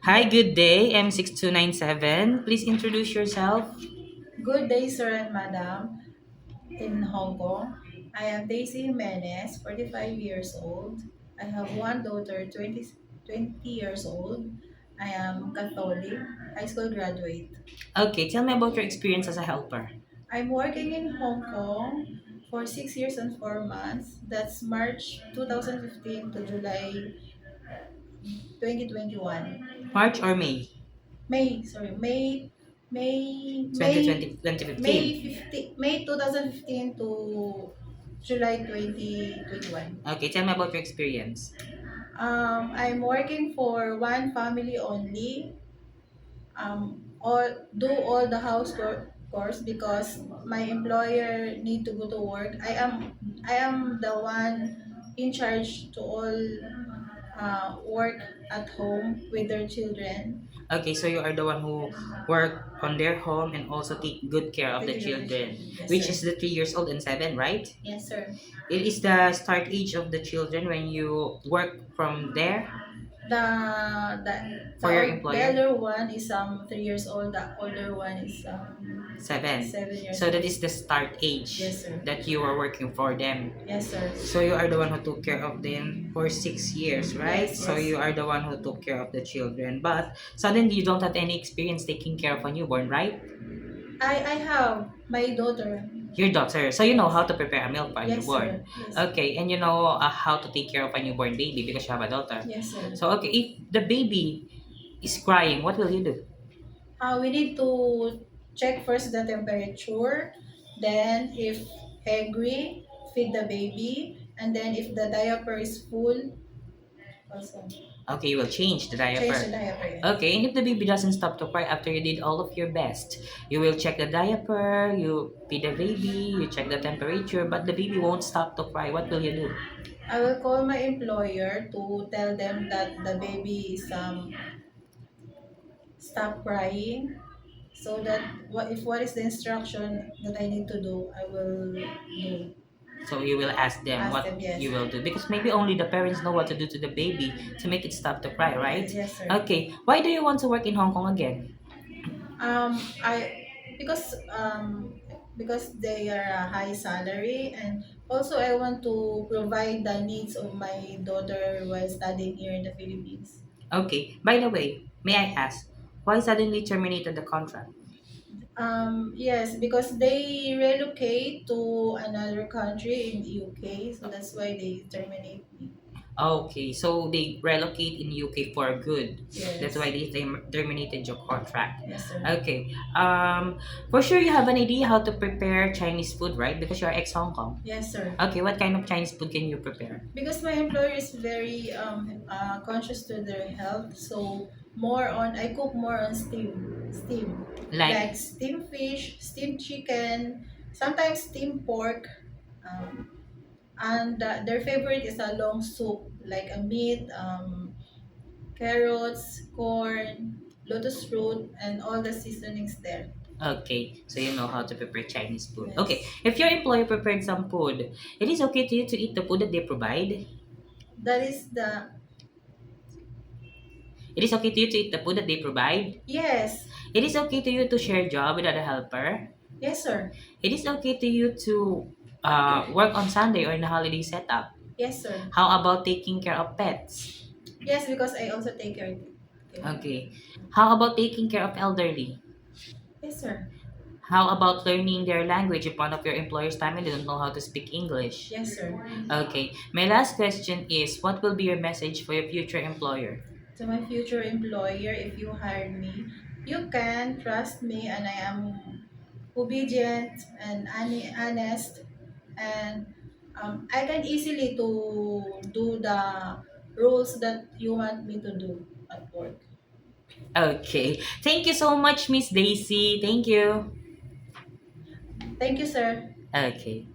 Hi, good day. M6297. Please introduce yourself. Good day, sir and madam, in Hong Kong. I am Daisy Jimenez, 45 years old. I have one daughter, 20 years old. I am Catholic, high school graduate. Okay, tell me about your experience as a helper. I'm working in Hong Kong for 6 years and 4 months. That's March 2015 to July 2021. March or May? May, sorry, May 2020, 2015. May 2015 to July 2021. Okay, tell me about your experience. I'm working for one family only. All the chores because my employer need to go to work. I am the one in charge to all work at home with their children. Okay, so you are the one who work on their home and also take good care of the Take care of the children, children. Yes, which sir. is the 3 years old and 7, right? Yes, sir. It is the start age of the children when you work from there The for your the employer. elder one is 3 years old. The older one is 7. 7 years So that old. is the start age Yes, sir. that you are working for them. Yes, sir. So you are the one who took care of them for 6 years, right? Yes, So yes. you are the one who took care of the children. But suddenly you don't have any experience taking care of a newborn, right? I have my daughter. Your daughter. So you know how to prepare a meal for a Yes, newborn. sir. Yes. Okay, and you know how to take care of a newborn baby because you have a daughter. Yes, sir. So okay, if the baby is crying, what will you do? We need to check first the temperature. Then, if hungry, feed the baby. And then, if the diaper is full, also Okay, you will change the change diaper. the diaper. Yes. Okay, and if the baby doesn't stop to cry after you did all of your best, you will check the diaper, you feed the baby, you check the temperature, but the baby won't stop to cry. What will you do? I will call my employer to tell them that the baby is stop crying so that what is the instruction that I need to do, I will do. So you will ask them Ask what them, yes. you will do because maybe only the parents know what to do to the baby to make it stop to cry, right? Yes, sir. Okay, why do you want to work in Hong Kong again? I because they are a high salary, and also I want to provide the needs of my daughter while studying here in the Philippines. Okay, by the way, may I ask, why suddenly terminated the contract? Yes, because they relocate to another country in UK, so that's why they terminate me. Okay, so they relocate in UK for good. That's Yes. why they terminated your contract. Yes, sir. Okay. For sure you have an idea how to prepare Chinese food, right? Because you're ex Hong Kong. Yes, sir. Okay, what kind of Chinese food can you prepare? Because my employer is very conscious to their health, so I cook more on steam, like Like, steamed fish, steamed chicken, sometimes steamed pork, um, and their favorite is a long soup like a meat, carrots, corn, lotus root, and all the seasonings there. okay, so you know how to prepare Chinese food. Okay, Yes, if your employer prepared some food, it is okay to you to eat the food that they provide. that is the It is okay to you to eat the food that they provide. yes, It is okay to you to share job with other helper. yes, sir, It is okay to you to work on Sunday or in a holiday setup. yes, sir, How about taking care of pets? yes, because I also take care of it. Okay. Okay. How about taking care of elderly? Yes, sir. How about learning their language if one of your employer's family don't know how to speak English? Yes, sir. Okay. My last question is, what will be your message for your future employer? To my future employer, if you hire me, you can trust me, and I am obedient and honest, and I can easily to do the rules that you want me to do at work. Okay. Thank you so much, Miss Daisy. Thank you. Thank you, sir. Okay.